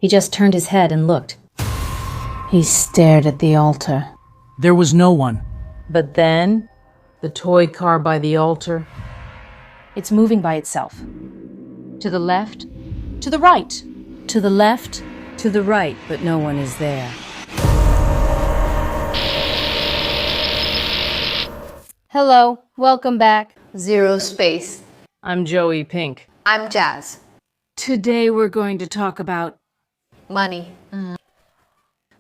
He just turned his head and looked. He stared at the altar. There was no one. But then, the toy car by the altar. It's moving by itself. To the left, to the right, to the left, to the right, but no one is there. Hello, welcome back. Zero space. I'm Joey Pink. I'm Jazz. Today we're going to talk about... Money.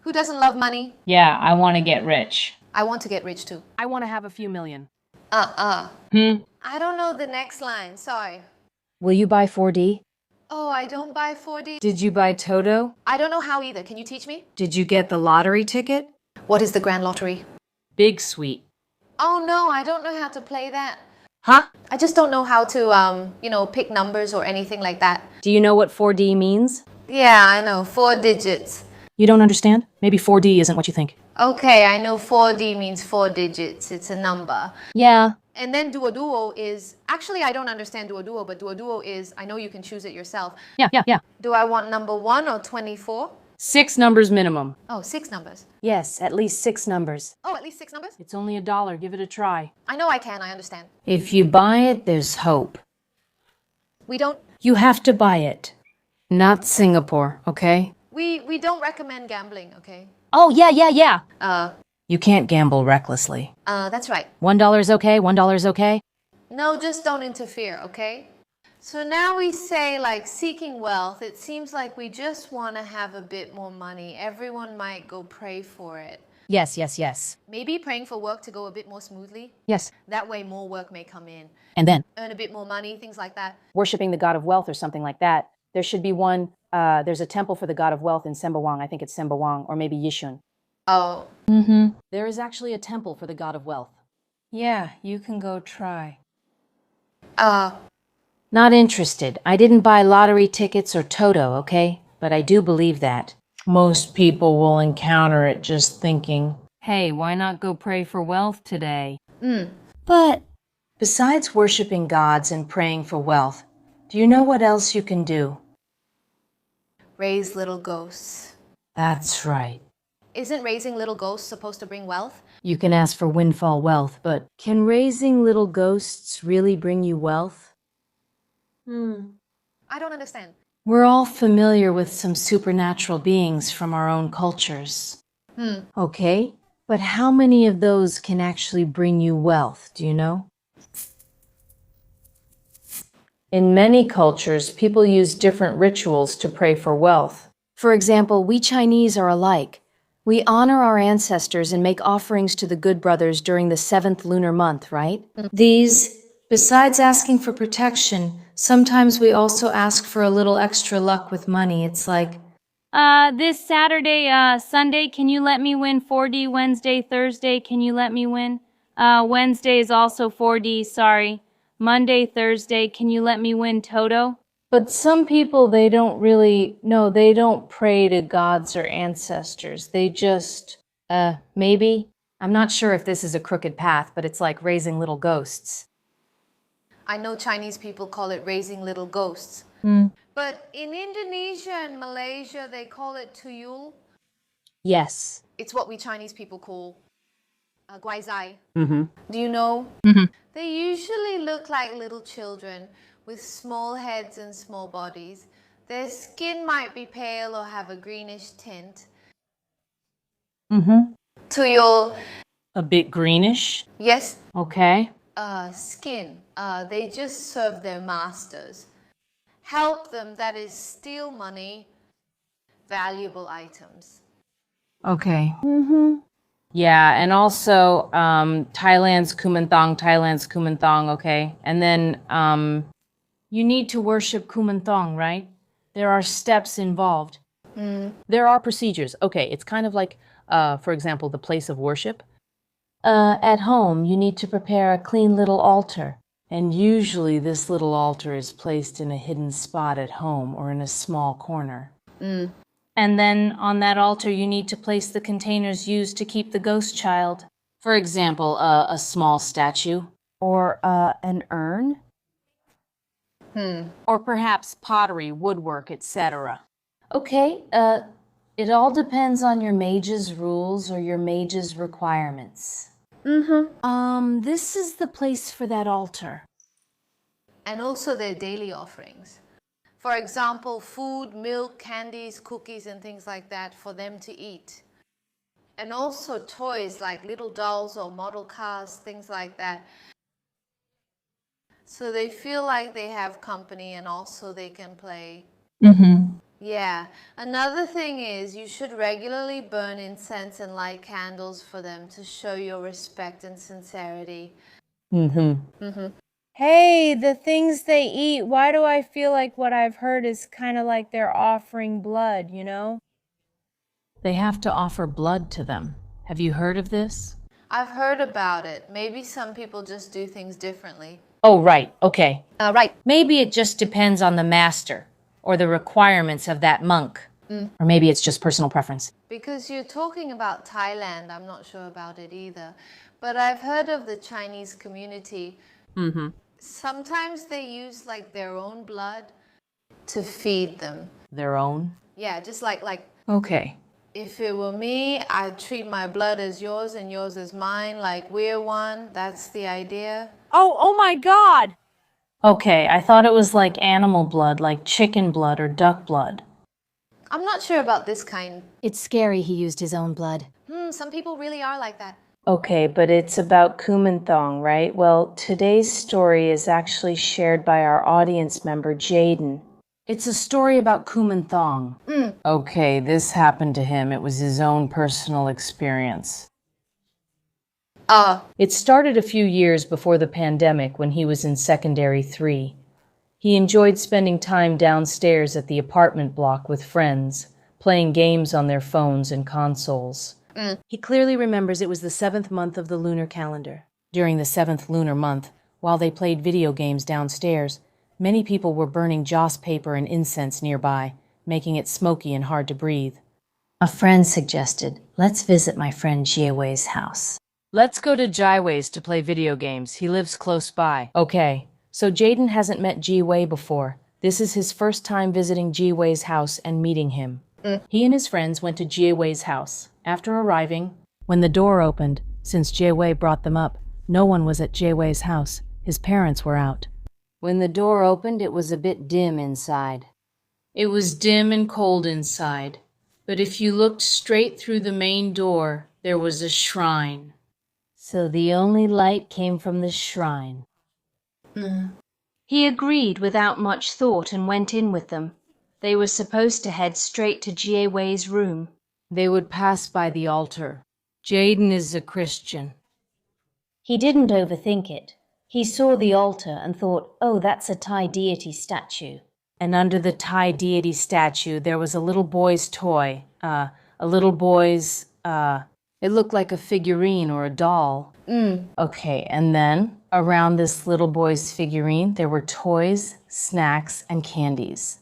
Who doesn't love money? Yeah, I want to get rich. I want to get rich too. I want to have a few million. I don't know the next line, sorry. Will you buy 4D? Oh, I don't buy 4D. Did you buy Toto? I don't know how either. Can you teach me? Did you get the lottery ticket? What is the grand lottery? Big Sweet. Oh no, I don't know how to play that. Huh? I just don't know how to, pick numbers or anything like that. Do you know what 4D means? Yeah, I know. 4 digits. You don't understand? Maybe 4D isn't what you think. Okay, I know 4D means 4 digits. It's a number. Yeah. And then duo is... Actually, I don't understand duo, but duo is... I know you can choose it yourself. Yeah. Do I want number 1 or 24? 6 numbers minimum. Oh, 6 numbers. Yes, at least 6 numbers. Oh, at least 6 numbers? It's only $1. Give it a try. I know I can, I understand. If you buy it, there's hope. We don't... You have to buy it. Not Singapore, okay? We don't recommend gambling, okay? Oh, yeah. You can't gamble recklessly. That's right. $1 is okay, $1 is okay. No, just don't interfere, okay? So now we say, like, seeking wealth, it seems like we just want to have a bit more money. Everyone might go pray for it. Yes. Maybe praying for work to go a bit more smoothly. Yes. That way more work may come in. And then? Earn a bit more money, things like that. Worshipping the god of wealth or something like that. There should be one, there's a temple for the god of wealth in Sembawang. I think it's Sembawang, or maybe Yishun. Oh. There is actually a temple for the god of wealth. Yeah, you can go try. Not interested. I didn't buy lottery tickets or Toto, okay? But I do believe that. Most people will encounter it just thinking, hey, why not go pray for wealth today? But besides worshiping gods and praying for wealth, do you know what else you can do? Raise little ghosts. That's right. Isn't raising little ghosts supposed to bring wealth? You can ask for windfall wealth, but can raising little ghosts really bring you wealth? I don't understand. We're all familiar with some supernatural beings from our own cultures. Okay, but how many of those can actually bring you wealth, do you know? In many cultures, people use different rituals to pray for wealth. For example, we Chinese are alike. We honor our ancestors and make offerings to the good brothers during the 7th lunar month, right? These, besides asking for protection, sometimes we also ask for a little extra luck with money. It's like, This Saturday, Sunday, can you let me win 4D? Wednesday, Thursday, can you let me win? Wednesday is also 4D, sorry. Monday, Thursday, can you let me win Toto? but some people, they don't pray to gods or ancestors. They just, maybe. I'm not sure if this is a crooked path, but it's like raising little ghosts. I know Chinese people call it raising little ghosts. But in Indonesia and Malaysia, they call it Tuyul. Yes. It's what we Chinese people call guaizai. Do you know? They usually look like little children with small heads and small bodies. Their skin might be pale or have a greenish tint. Tuyul, A bit greenish. yes, Okay. skin. They just serve their masters. Help them, that is, steal money, valuable items. Okay. Yeah, and also Thailand's Kuman Thong, okay? And then you need to worship Kuman Thong, right? There are steps involved. There are procedures. Okay, it's kind of like, for example, the place of worship. At home, you need to prepare a clean little altar. And usually this little altar is placed in a hidden spot at home or in a small corner. And then on that altar, you need to place the containers used to keep the ghost child. For example, a small statue. Or an urn. Or perhaps pottery, woodwork, etc. Okay, it all depends on your mage's rules or your mage's requirements. This is the place for that altar. And also their daily offerings. For example, food, milk, candies, cookies, and things like that for them to eat. And also toys like little dolls or model cars, things like that. So they feel like they have company and also they can play. Yeah. Another thing is you should regularly burn incense and light candles for them to show your respect and sincerity. Hey, the things they eat, why do I feel like what I've heard is kind of like they're offering blood, you know? They have to offer blood to them. Have you heard of this? I've heard about it. Maybe some people just do things differently. Oh, right. Okay. Right. Maybe it just depends on the master or the requirements of that monk. Or maybe it's just personal preference. Because you're talking about Thailand, I'm not sure about it either. But I've heard of the Chinese community. Sometimes they use like their own blood to feed them. Their own? Yeah, just like Okay. if it were me, I'd treat my blood as yours and yours as mine, like we're one. That's the idea. Oh my God! Okay, I thought it was like animal blood, like chicken blood or duck blood. I'm not sure about this kind. It's scary he used his own blood. Some people really are like that. Okay, but it's about Kuman Thong, right? Well, today's story is actually shared by our audience member, Jayden. It's a story about Kuman Thong. Okay, this happened to him. It was his own personal experience. It started a few years before the pandemic when he was in secondary 3. He enjoyed spending time downstairs at the apartment block with friends, playing games on their phones and consoles. He clearly remembers it was the 7th month of the lunar calendar. During the 7th lunar month, while they played video games downstairs, many people were burning joss paper and incense nearby, making it smoky and hard to breathe. A friend suggested, let's visit my friend Jiewei's house. Let's go to Jaiwei's to play video games. He lives close by. Okay, so Jayden hasn't met Jiwei before. This is his first time visiting Jiwei's house and meeting him. He and his friends went to Jiewei's house. After arriving, when the door opened, since Jiewei brought them up, no one was at Jiewei's house. His parents were out. When the door opened, it was a bit dim inside. It was dim and cold inside, but if you looked straight through the main door, there was a shrine. So the only light came from the shrine. He agreed without much thought and went in with them. They were supposed to head straight to Jiewei's room. They would pass by the altar. Jayden is a Christian. He didn't overthink it. He saw the altar and thought, oh, that's a Thai deity statue. And under the Thai deity statue, there was a little boy's toy. It looked like a figurine or a doll. Okay, and then around this little boy's figurine, there were toys, snacks, and candies.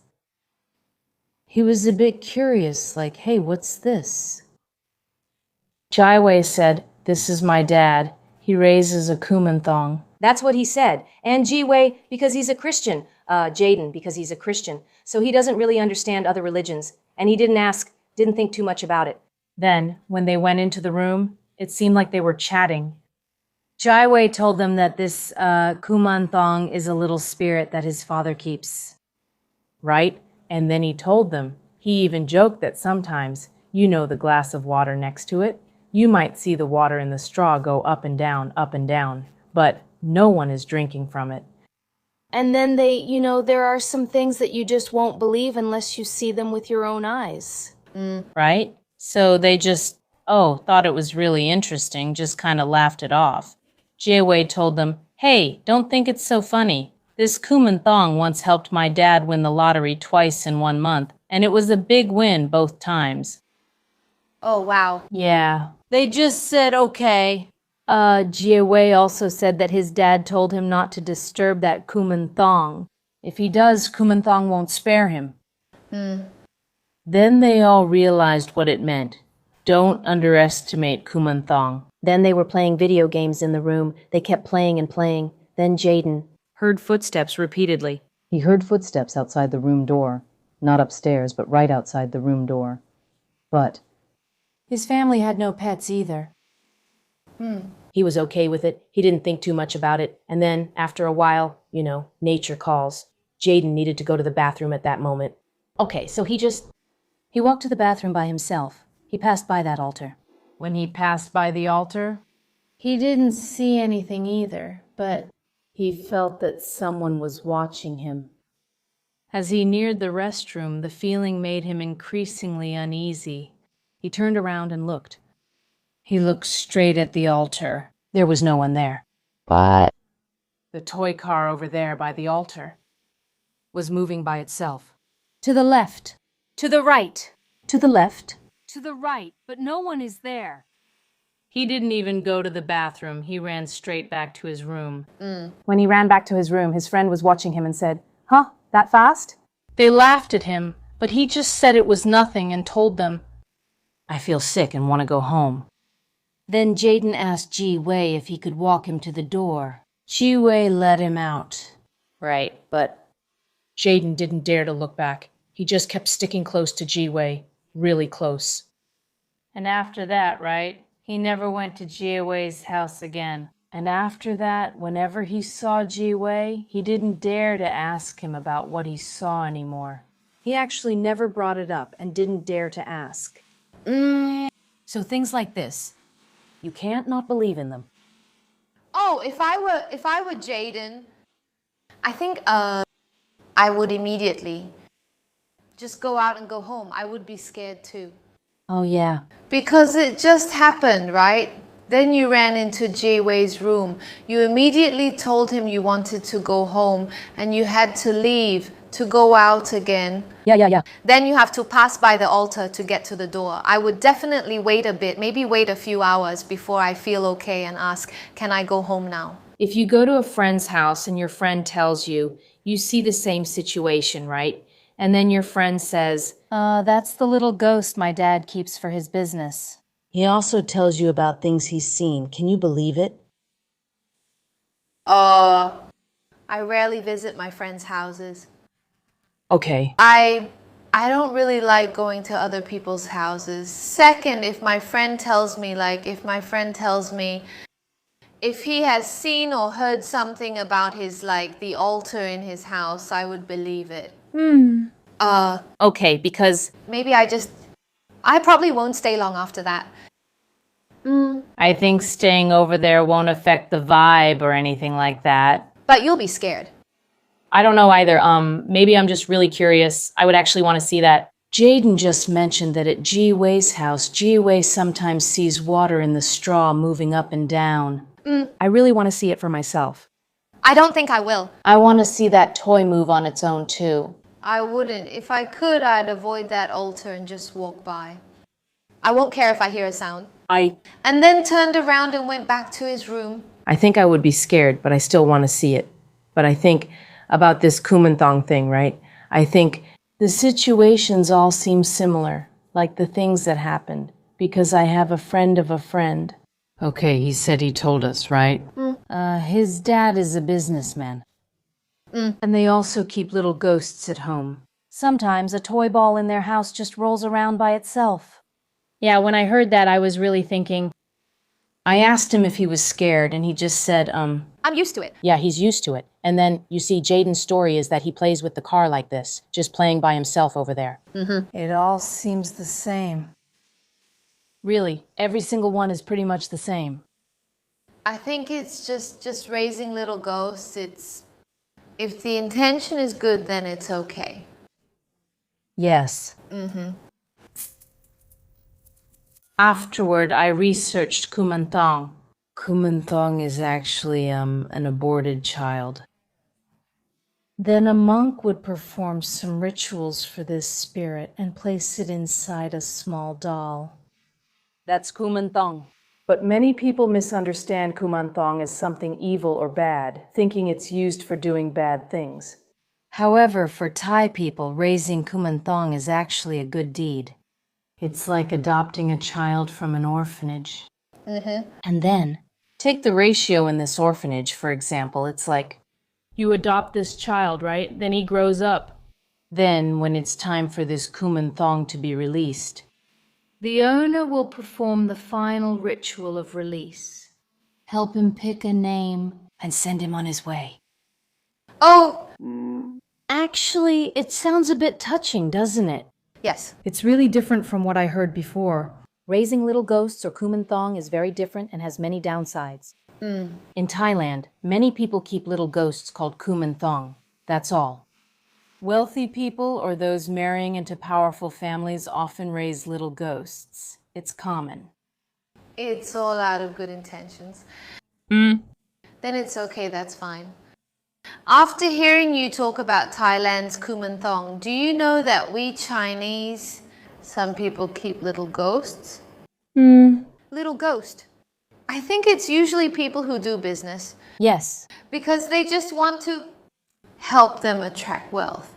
He was a bit curious, like, hey, what's this? Jaiwei said, this is my dad. He raises a Kuman Thong. That's what he said. And Jiwei, because he's a Christian. Jayden, because he's a Christian. So he doesn't really understand other religions. And he didn't think too much about it. Then, when they went into the room, it seemed like they were chatting. Jaiwei told them that this Kuman Thong is a little spirit that his father keeps. Right? And then he told them, he even joked that sometimes, you know the glass of water next to it, you might see the water in the straw go up and down, but no one is drinking from it. And then there are some things that you just won't believe unless you see them with your own eyes. Right? So they just, thought it was really interesting, just kind of laughed it off. Jiewei told them, hey, don't think it's so funny. This Kuman Thong once helped my dad win the lottery twice in 1 month, and it was a big win both times. Oh, wow. Yeah. They just said, okay. Jiewei also said that his dad told him not to disturb that Kuman Thong. If he does, Kuman Thong won't spare him. Then they all realized what it meant. Don't underestimate Kuman Thong. Then they were playing video games in the room. They kept playing and playing. Then Jayden Heard footsteps repeatedly. He heard footsteps outside the room door. Not upstairs, but right outside the room door. But his family had no pets either. He was okay with it. He didn't think too much about it. And then, after a while, nature calls. Jayden needed to go to the bathroom at that moment. Okay, so he walked to the bathroom by himself. He passed by that altar. When he passed by the altar, he didn't see anything either, but he felt that someone was watching him. As he neared the restroom, the feeling made him increasingly uneasy. He turned around and looked. He looked straight at the altar. There was no one there. But the toy car over there by the altar Was moving by itself. to the left, To the right. To the left. to the right, but no one is there. He didn't even go to the bathroom. He ran straight back to his room. When he ran back to his room, his friend was watching him and said, "Huh, that fast?" They laughed at him, but he just said it was nothing and told them, "I feel sick and want to go home." Then Jayden asked Ji Wei if he could walk him to the door. Ji Wei let him out. Right, but Jayden didn't dare to look back. He just kept sticking close to Ji Wei, really close. And after that, right, he never went to Ji Wei's house again. And after that, whenever he saw Ji Wei, he didn't dare to ask him about what he saw anymore. he actually never brought it up and didn't dare to ask. So things like this, you can't not believe in them. Oh, if I were Jayden, I think I would immediately just go out and go home. I would be scared too. Oh, yeah. Because it just happened, right? Then you ran into Ji Wei's room. You immediately told him you wanted to go home and you had to leave to go out again. Yeah. Then you have to pass by the altar to get to the door. I would definitely wait a bit, maybe wait a few hours before I feel okay and ask, can I go home now? If you go to a friend's house and your friend tells you, you see the same situation, right? And then your friend says, That's the little ghost my dad keeps for his business. He also tells you about things he's seen. Can you believe it? I rarely visit my friends' houses. Okay. I don't really like going to other people's houses. Second, if my friend tells me, if he has seen or heard something about his, the altar in his house, I would believe it. okay, because Maybe I probably won't stay long after that. I think staying over there won't affect the vibe or anything like that. But you'll be scared. I don't know either. Maybe I'm just really curious. I would actually want to see that. Jayden just mentioned that at Ji Wei's house, Ji Wei sometimes sees water in the straw moving up and down. I really want to see it for myself. I don't think I will. I want to see that toy move on its own, too. I wouldn't. If I could, I'd avoid that altar and just walk by. I won't care if I hear a sound. And then turned around and went back to his room. I think I would be scared, but I still want to see it. But I think about this Kuman thing, right? I think The situations all seem similar, like the things that happened, because I have a friend of a friend. Okay, he said he told us, right? His dad is a businessman. And they also keep little ghosts at home. Sometimes a toy ball in their house just rolls around by itself. Yeah, when I heard that, I was really thinking... I asked him if he was scared, and he just said, I'm used to it. Yeah, he's used to it. And then, you see, Jayden's story is that he plays with the car like this, just playing by himself over there. It all seems the same. Really, every single one is pretty much the same. I think it's just raising little ghosts. If the intention is good, then it's okay. Yes. Afterward, I researched Kuman Thong. Kuman Thong is actually an aborted child. Then a monk would perform some rituals for this spirit and place it inside a small doll. That's Kuman Thong. But many people misunderstand Kuman Thong as something evil or bad, thinking it's used for doing bad things. However, for Thai people, raising Kuman Thong is actually a good deed. It's like adopting a child from an orphanage. And then, take the ratio in this orphanage, for example. It's like, you adopt this child, right? Then he grows up. Then, when it's time for this Kuman Thong to be released, The owner will perform the final ritual of release. Help him pick a name and send him on his way. Oh, Actually, it sounds a bit touching, doesn't it? yes. it's really different from what I heard before. Raising little ghosts or Kuman Thong is very different and has many downsides. In Thailand, many people keep little ghosts called Kuman Thong. That's all. Wealthy people or those marrying into powerful families often raise little ghosts. It's common. It's all out of good intentions. Then it's okay, that's fine. After hearing you talk about Thailand's Kuman Thong, do you know that we Chinese, some people keep little ghosts? Little ghost. I think it's usually people who do business Yes. because they just want to help them attract wealth.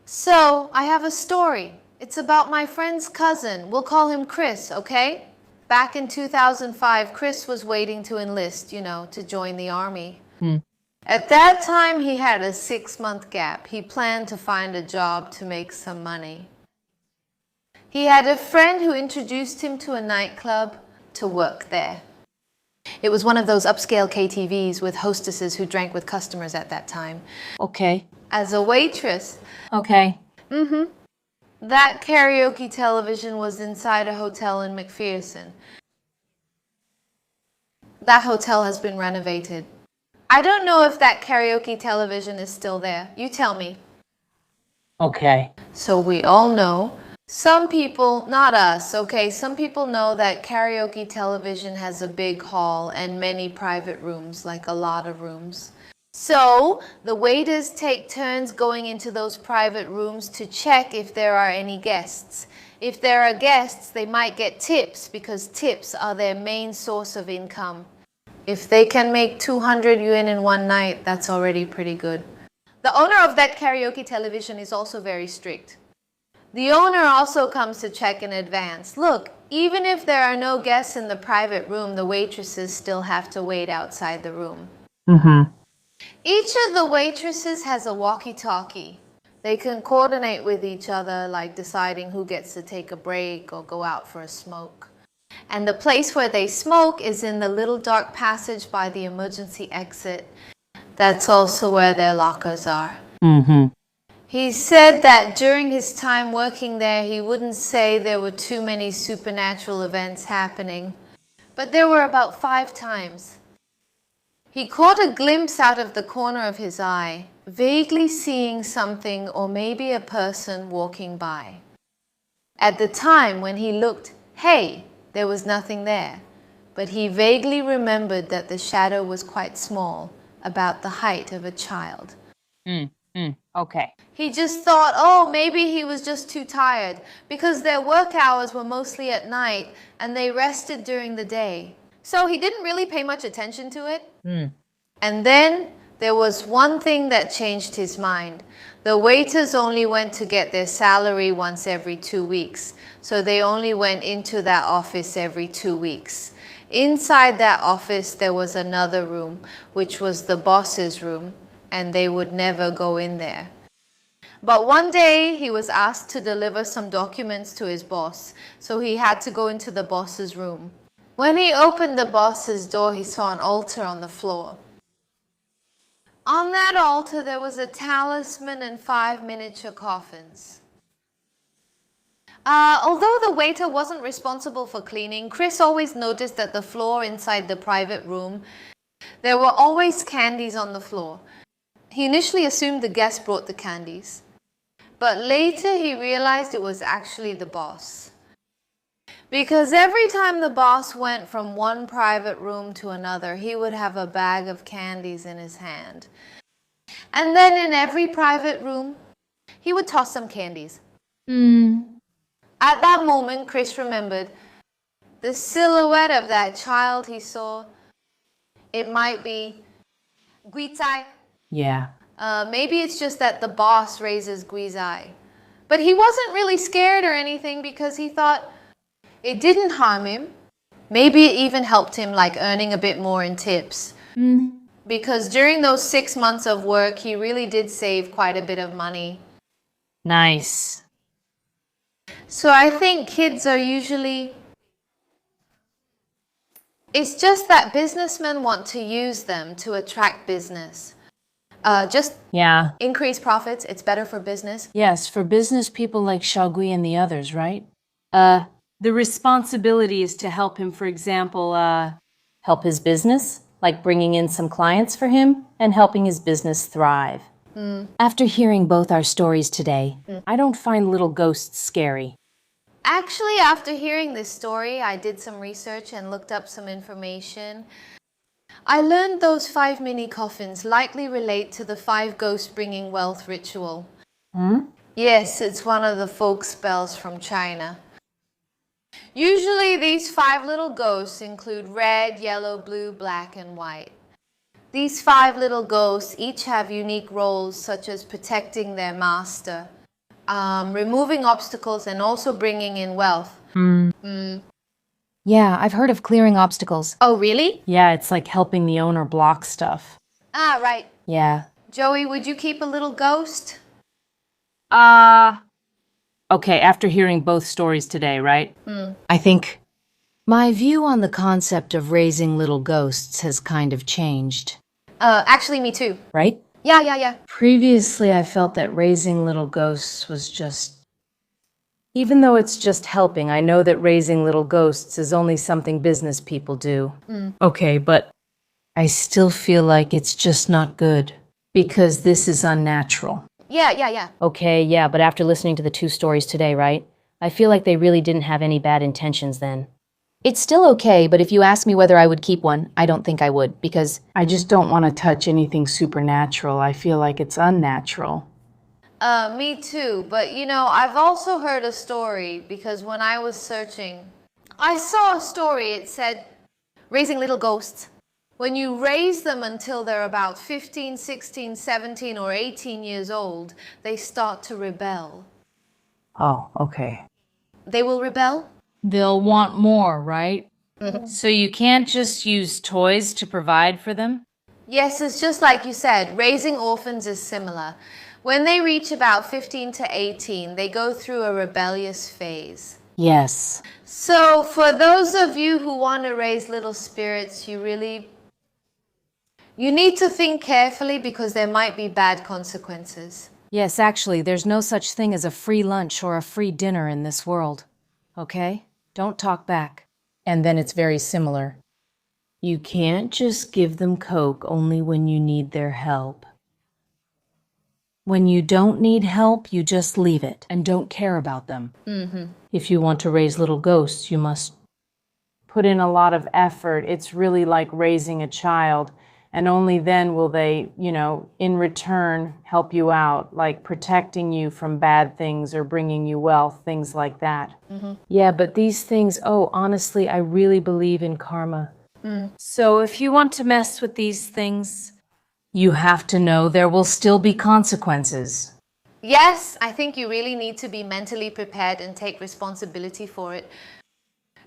So, I have a story. It's about my friend's cousin. We'll call him Chris, okay? Back in 2005, Chris was waiting to enlist, to join the army. At that time, he had a 6-month gap. He planned to find a job to make some money. He had a friend who introduced him to a nightclub to work there. It was one of those upscale KTVs with hostesses who drank with customers at that time. Okay. As a waitress, Okay. that karaoke television was inside a hotel in McPherson. That hotel has been renovated. I don't know if that karaoke television is still there. You tell me. Okay. So we all know, some people, not us, okay, some people know that karaoke television has a big hall and many private rooms, like a lot of rooms. So the waiters take turns going into those private rooms to check if there are any guests. If there are guests, they might get tips because tips are their main source of income. If they can make 200 yuan in one night, that's already pretty good. The owner of that karaoke television is also very strict. The owner also comes to check in advance. Look, even if there are no guests in the private room, the waitresses still have to wait outside the room. Each of the waitresses has a walkie-talkie. They can coordinate with each other, like deciding who gets to take a break or go out for a smoke. And the place where they smoke is in the little dark passage by the emergency exit. That's also where their lockers are. He said that during his time working there, he wouldn't say there were too many supernatural events happening, but there were about 5 times. He caught a glimpse out of the corner of his eye, vaguely seeing something or maybe a person walking by. At the time when he looked, hey, there was nothing there, but he vaguely remembered that the shadow was quite small, about the height of a child. Okay. He just thought, oh, maybe he was just too tired, because their work hours were mostly at night and they rested during the day. So he didn't really pay much attention to it. And then there was one thing that changed his mind. The waiters only went to get their salary once every 2 weeks. So they only went into that office every 2 weeks. Inside that office, there was another room, which was the boss's room, and they would never go in there. But one day, he was asked to deliver some documents to his boss, so he had to go into the boss's room. When he opened the boss's door, he saw an altar on the floor. On that altar, there was a talisman and 5 miniature coffins. Although the waiter wasn't responsible for cleaning, Chris always noticed that the floor inside the private room, there were always candies on the floor. He initially assumed the guest brought the candies, but later he realized it was actually the boss. Because every time the boss went from one private room to another, he would have a bag of candies in his hand. And then in every private room, he would toss some candies. At that moment, Chris remembered the silhouette of that child he saw. It might be Guizai. Yeah. Maybe it's just that the boss raises Guizai. But he wasn't really scared or anything because he thought it didn't harm him. Maybe it even helped him, like earning a bit more in tips. Because during those 6 months of work, he really did save quite a bit of money. Nice. So I think kids are usually... It's just that businessmen want to use them to attract business. Yeah. Increase profits, it's better for business. Yes, for business people like Xiaogui and the others, right? The responsibility is to help him, for example, help his business, like bringing in some clients for him and helping his business thrive. After hearing both our stories today, I don't find little ghosts scary. Actually, after hearing this story, I did some research and looked up some information. I learned those 5 mini coffins likely relate to the 5 ghost bringing wealth ritual. Yes, it's one of the folk spells from China. Usually these 5 little ghosts include red, yellow, blue, black, and white. These 5 little ghosts each have unique roles such as protecting their master, removing obstacles, and also bringing in wealth. Yeah, I've heard of clearing obstacles. Oh, really? Yeah, it's like helping the owner block stuff. Ah, right. Yeah. Joey, would you keep a little ghost? Okay, after hearing both stories today, right? I think my view on the concept of raising little ghosts has kind of changed. Actually, me too. Right? Yeah. Previously, I felt that raising little ghosts was just... Even though it's just helping, I know that raising little ghosts is only something business people do. Okay, but I still feel like it's just not good. Because this is unnatural. Yeah. Okay, yeah, but after listening to the 2 stories today, right? I feel like they really didn't have any bad intentions then. It's still okay, but if you ask me whether I would keep one, I don't think I would, because... I just don't want to touch anything supernatural. I feel like it's unnatural. Me too, but you know, I've also heard a story because when I was searching, I saw a story. It said, raising little ghosts. When you raise them until they're about 15, 16, 17, or 18 years old, they start to rebel. Oh, okay. They will rebel? They'll want more, right? So you can't just use toys to provide for them? Yes, it's just like you said, raising orphans is similar. When they reach about 15 to 18, they go through a rebellious phase. Yes. So for those of you who want to raise little spirits, you need to think carefully because there might be bad consequences. Yes, actually, there's no such thing as a free lunch or a free dinner in this world. Okay? Don't talk back. And then it's very similar. You can't just give them Coke only when you need their help. When you don't need help, you just leave it and don't care about them. If you want to raise little ghosts, you must Put in a lot of effort. It's really like raising a child. And only then will they, in return, help you out, like protecting you from bad things or bringing you wealth, things like that. Yeah, but these things, honestly, I really believe in karma. So if you want to mess with these things, you have to know there will still be consequences. Yes, I think you really need to be mentally prepared and take responsibility for it.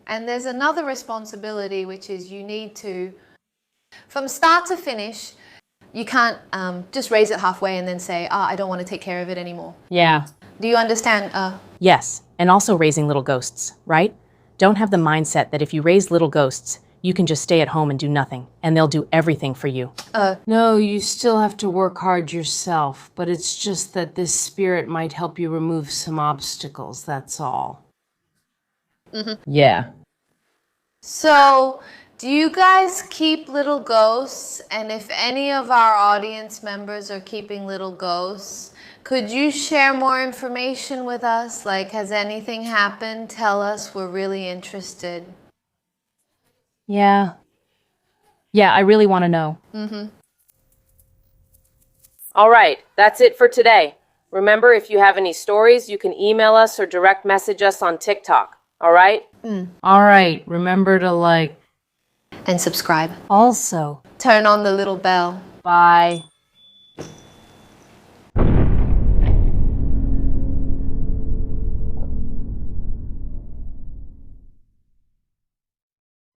And there's another responsibility, which is you need to, from start to finish, you can't just raise it halfway and then say, I don't want to take care of it anymore. Yeah. Do you understand? Yes, and also raising little ghosts, right? Don't have the mindset that if you raise little ghosts, you can just stay at home and do nothing, and they'll do everything for you. No, you still have to work hard yourself, but it's just that this spirit might help you remove some obstacles, that's all. Yeah. So, do you guys keep little ghosts? And if any of our audience members are keeping little ghosts, could you share more information with us? Like, has anything happened? Tell us, we're really interested. Yeah, I really want to know. All right, that's it for today. Remember, if you have any stories, you can email us or direct message us on TikTok. All right? All right, remember to like. And subscribe. Also, Turn on the little bell. Bye.